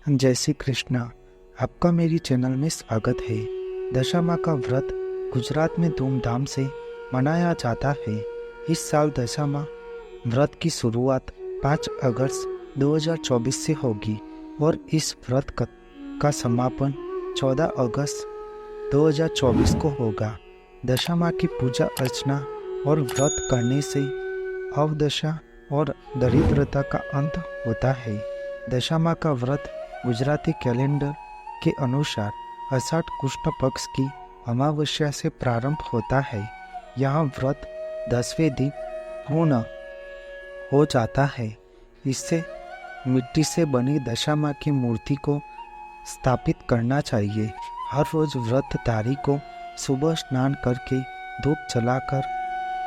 जय श्री कृष्णा। आपका मेरी चैनल में स्वागत है। दशामा का व्रत गुजरात में धूमधाम से मनाया जाता है। इस साल दशामा व्रत की शुरुआत 5 अगस्त 2024 से होगी और इस व्रत का समापन 14 अगस्त 2024 को होगा। दशामा की पूजा अर्चना और व्रत करने से अवदशा और दरिद्रता का अंत होता है। दशामा का व्रत गुजराती कैलेंडर के अनुसार आषाढ़ कृष्ण पक्ष की अमावस्या से प्रारंभ होता है। यह व्रत 10वें दिन पूर्ण हो जाता है। इससे मिट्टी से बनी दशामा की मूर्ति को स्थापित करना चाहिए। हर रोज व्रतधारी को सुबह स्नान करके धूप जलाकर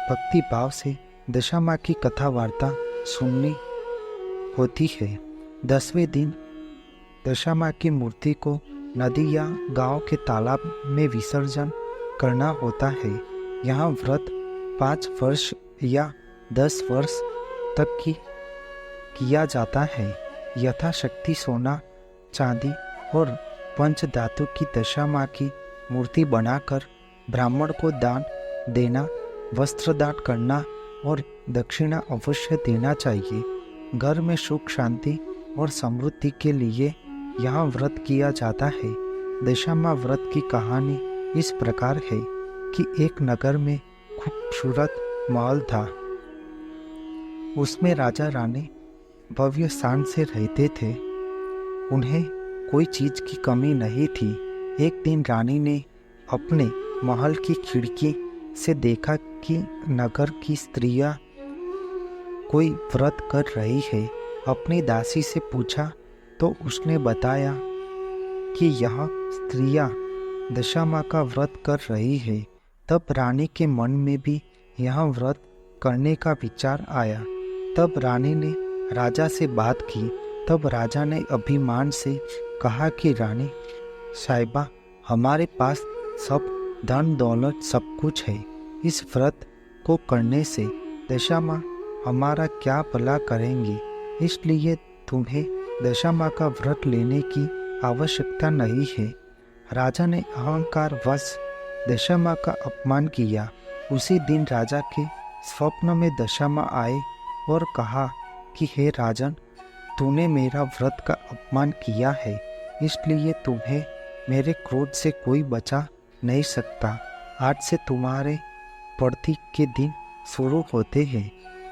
भक्ति भाव से दशामा की कथा वार्ता सुननी होती है। 10वें दिन दशामा की मूर्ति को नदी या गांव के तालाब में विसर्जन करना होता है। यहाँ व्रत 5 वर्ष या 10 वर्ष तक किया जाता है। यथाशक्ति सोना, चांदी और पंचधातु की दशामा की मूर्ति बनाकर ब्राह्मण को दान देना, वस्त्र दान करना और दक्षिणा अवश्य देना चाहिए। घर में सुख शांति और समृद्धि के लिए यहाँ व्रत किया जाता है। दशामा व्रत की कहानी इस प्रकार है कि एक नगर में खूबसूरत महल था। उसमें राजा रानी भव्य शान से रहते थे। उन्हें कोई चीज की कमी नहीं थी। एक दिन रानी ने अपने महल की खिड़की से देखा कि नगर की स्त्रियां कोई व्रत कर रही है। अपनी दासी से पूछा तो उसने बताया कि यह स्त्रियां दशामा का व्रत कर रही है। तब रानी के मन में भी यह व्रत करने का विचार आया। तब रानी ने राजा से बात की। तब राजा ने अभिमान से कहा कि रानी साहिबा, हमारे पास सब धन दौलत सब कुछ है। इस व्रत को करने से दशामा हमारा क्या भला करेंगी, इसलिए तुम्हें दशामा का व्रत लेने की आवश्यकता नहीं है। राजा ने अहंकार वश दशामा का अपमान किया। उसी दिन राजा के स्वप्न में दशामा आए और कहा कि हे राजन, तूने मेरा व्रत का अपमान किया है, इसलिए तुम्हें मेरे क्रोध से कोई बचा नहीं सकता। आज से तुम्हारे पड़ती के दिन शुरू होते हैं।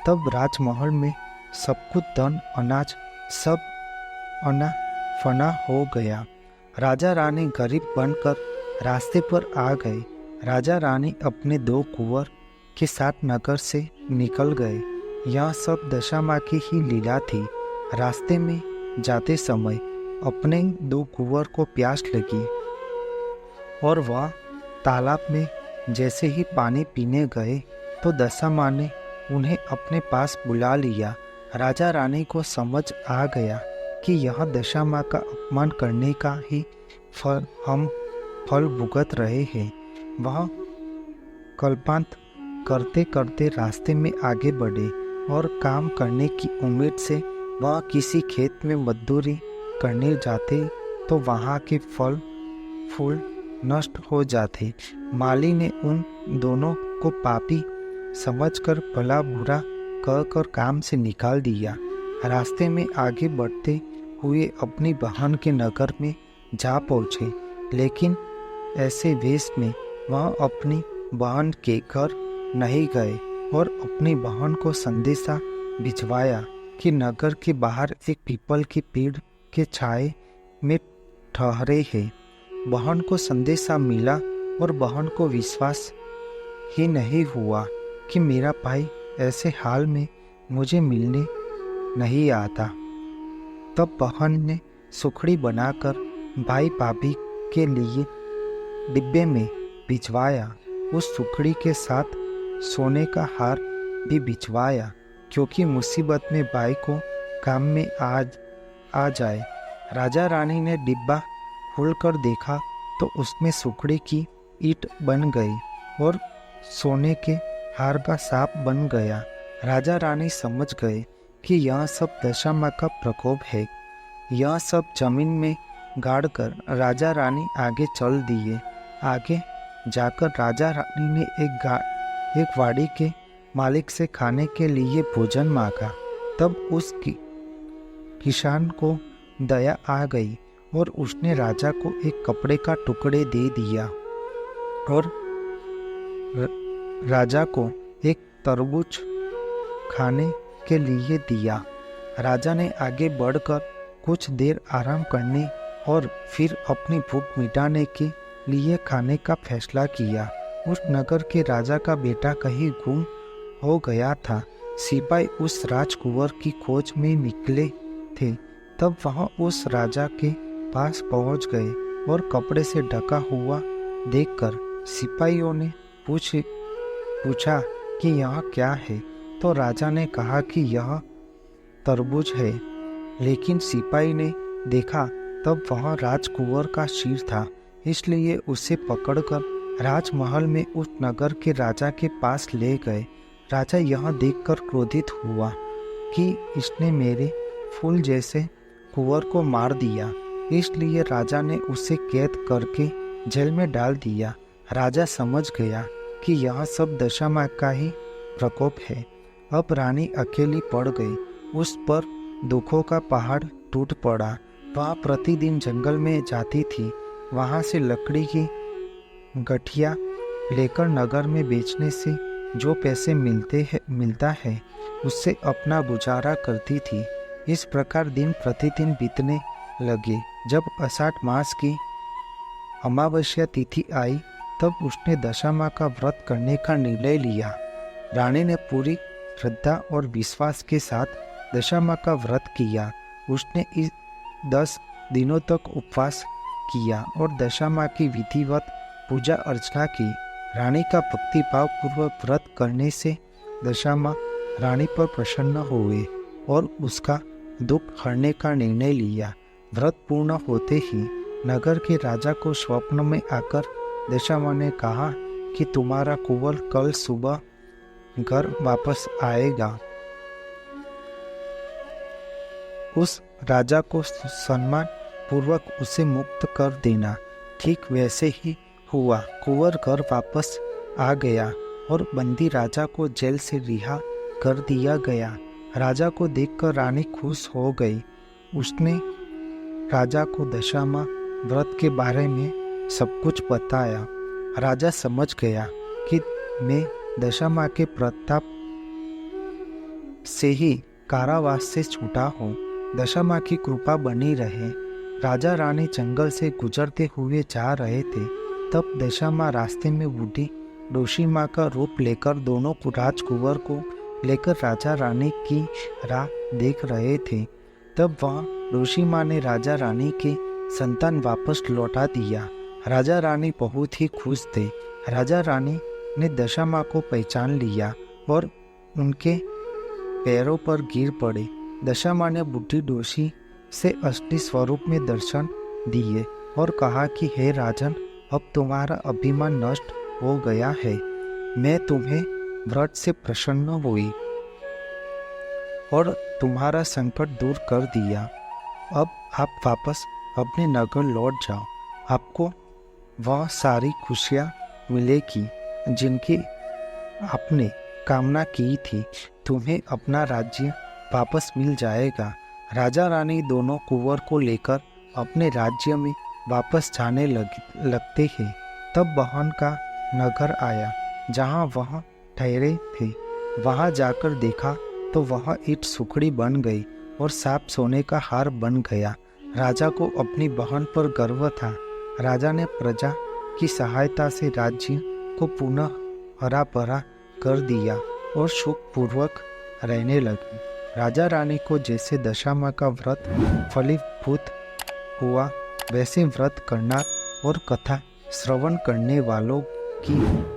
तब राजमहल में सब कुछ धन अनाज सब अना फना हो गया। राजा रानी गरीब बनकर रास्ते पर आ गए। राजा रानी अपने 2 कुंवर के साथ नगर से निकल गए। यह सब दशामा की ही लीला थी। रास्ते में जाते समय अपने 2 कुंवर को प्यास लगी और वह तालाब में जैसे ही पानी पीने गए तो दशामा ने उन्हें अपने पास बुला लिया। राजा रानी को समझ आ गया कि यह दशामा का अपमान करने का ही हम फल भुगत रहे हैं। वह कल्पांत करते करते रास्ते में आगे बढ़े और काम करने की उम्मीद से वह किसी खेत में मजदूरी करने जाते तो वहाँ के फल फूल नष्ट हो जाते। माली ने उन दोनों को पापी समझकर भला बुरा कहकर काम से निकाल दिया। रास्ते में आगे बढ़ते हुए अपनी बहन के नगर में जा पहुँचे, लेकिन ऐसे वेश में वह अपनी बहन के घर नहीं गए और अपनी बहन को संदेशा भिजवाया कि नगर के बाहर एक पीपल के पेड़ के छाए में ठहरे हैं। बहन को संदेशा मिला और बहन को विश्वास ही नहीं हुआ कि मेरा भाई ऐसे हाल में मुझे मिलने नहीं आता। तब बहन ने सुखड़ी बनाकर भाई भाभी के लिए डिब्बे में भिजवाया। उस सुखड़ी के साथ सोने का हार भी भिजवाया, क्योंकि मुसीबत में भाई को काम में आ जाए। राजा रानी ने डिब्बा खोलकर देखा तो उसमें सुखड़ी की ईंट बन गई और सोने के हार का सांप बन गया। राजा रानी समझ गए कि यह सब दशामा का प्रकोप है। यह सब जमीन में गाड़कर राजा रानी आगे चल दिए। आगे जाकर राजा रानी ने एक वाड़ी के मालिक से खाने के लिए भोजन मांगा। तब उस किसान को दया आ गई और उसने राजा को एक कपड़े का टुकड़े दे दिया और राजा को एक तरबूज खाने के लिए दिया। राजा ने आगे बढ़कर कुछ देर आराम करने और फिर अपनी भूख मिटाने के लिए खाने का फैसला किया। उस नगर के राजा का बेटा कहीं गुम हो गया था। सिपाही उस राजकुंवर की खोज में निकले थे। तब वह उस राजा के पास पहुंच गए और कपड़े से ढका हुआ देखकर सिपाहियों ने पूछा कि यह क्या है। तो राजा ने कहा कि यह तरबूज है। लेकिन सिपाही ने देखा तब वह राजकुंवर का सिर था, इसलिए उसे पकड़कर राजमहल में उस नगर के राजा के पास ले गए। राजा यह देखकर क्रोधित हुआ कि इसने मेरे फूल जैसे कुंवर को मार दिया, इसलिए राजा ने उसे कैद करके जेल में डाल दिया। राजा समझ गया कि यह सब दशामाँ का ही प्रकोप है। अब रानी अकेली पड़ गई। उस पर दुखों का पहाड़ टूट पड़ा। वह प्रतिदिन जंगल में जाती थी। वहाँ से लकड़ी की गठिया लेकर नगर में बेचने से जो पैसे मिलता है उससे अपना गुजारा करती थी। इस प्रकार दिन प्रतिदिन बीतने लगे। जब आषाढ़ मास की अमावस्या तिथि आई तब उसने दशामाँ का व्रत करने का निर्णय लिया। रानी ने पूरी श्रद्धा और विश्वास के साथ दशामाँ का व्रत किया। उसने इस 10 दिनों तक उपवास किया और दशामाँ की विधिवत पूजा अर्चना की। रानी का भक्तिभाव पूर्वक व्रत करने से दशामाँ रानी पर प्रसन्न हुए और उसका दुख हरने का निर्णय लिया। व्रत पूर्ण होते ही नगर के राजा को स्वप्न में आकर दशामाँ ने कहा कि तुम्हारा कुंवर कल सुबह घर वापस आएगा। उस राजा को सम्मान पूर्वक उसे मुक्त कर देना। ठीक वैसे ही हुआ। कुंवर घर वापस आ गया और बंदी राजा को जेल से रिहा कर दिया गया। राजा को देखकर रानी खुश हो गई। उसने राजा को दशामाँ व्रत के बारे में सब कुछ बताया। राजा समझ गया कि मैं दशामाँ के प्रताप से ही कारावास से छूटा हूँ। दशामाँ की कृपा बनी रहे। राजा रानी जंगल से गुजरते हुए जा रहे थे। तब दशामाँ रास्ते में बूढ़ी डोशी माँ का रूप लेकर दोनों राजकुंवर को लेकर राजा रानी की राह देख रहे थे। तब वह डोशी माँ ने राजा रानी के संतान वापस लौटा दिया। राजा रानी बहुत ही खुश थे। राजा रानी ने दशामाँ को पहचान लिया और उनके पैरों पर गिर पड़े। दशामाँ ने बूढ़ी डोशी से असली स्वरूप में दर्शन दिए और कहा कि हे राजन, अब तुम्हारा अभिमान नष्ट हो गया है। मैं तुम्हें व्रत से प्रसन्न हुई और तुम्हारा संकट दूर कर दिया। अब आप वापस अपने नगर लौट जाओ। आपको वह सारी खुशियाँ मिलेगी जिनकी आपने कामना की थी। तुम्हें अपना राज्य वापस मिल जाएगा। राजा रानी दोनों कुंवर को लेकर अपने राज्य में वापस जाने लगते हैं। तब बहन का नगर आया जहाँ वह ठहरे थे। वहाँ जाकर देखा तो वह ईंट सुखड़ी बन गई और सांप सोने का हार बन गया। राजा को अपनी बहन पर गर्व था। राजा ने प्रजा की सहायता से राज्य को पुनः हरा भरा कर दिया और सुखपूर्वक रहने लगे। राजा रानी को जैसे दशामाँ का व्रत फलीभूत हुआ, वैसे व्रत करना और कथा श्रवण करने वालों की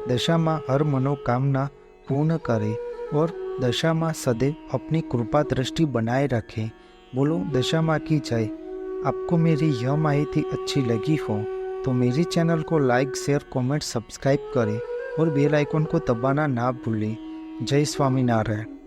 दशामाँ हर मनोकामना पूर्ण करे और दशामाँ सदैव अपनी कृपा दृष्टि बनाए रखे। बोलो दशामाँ की जय। आपको मेरी यह माहिती अच्छी लगी हो तो मेरी चैनल को लाइक, शेयर, कमेंट, सब्सक्राइब करें और बेल आइकन को दबाना ना भूलें। जय स्वामीनारायण।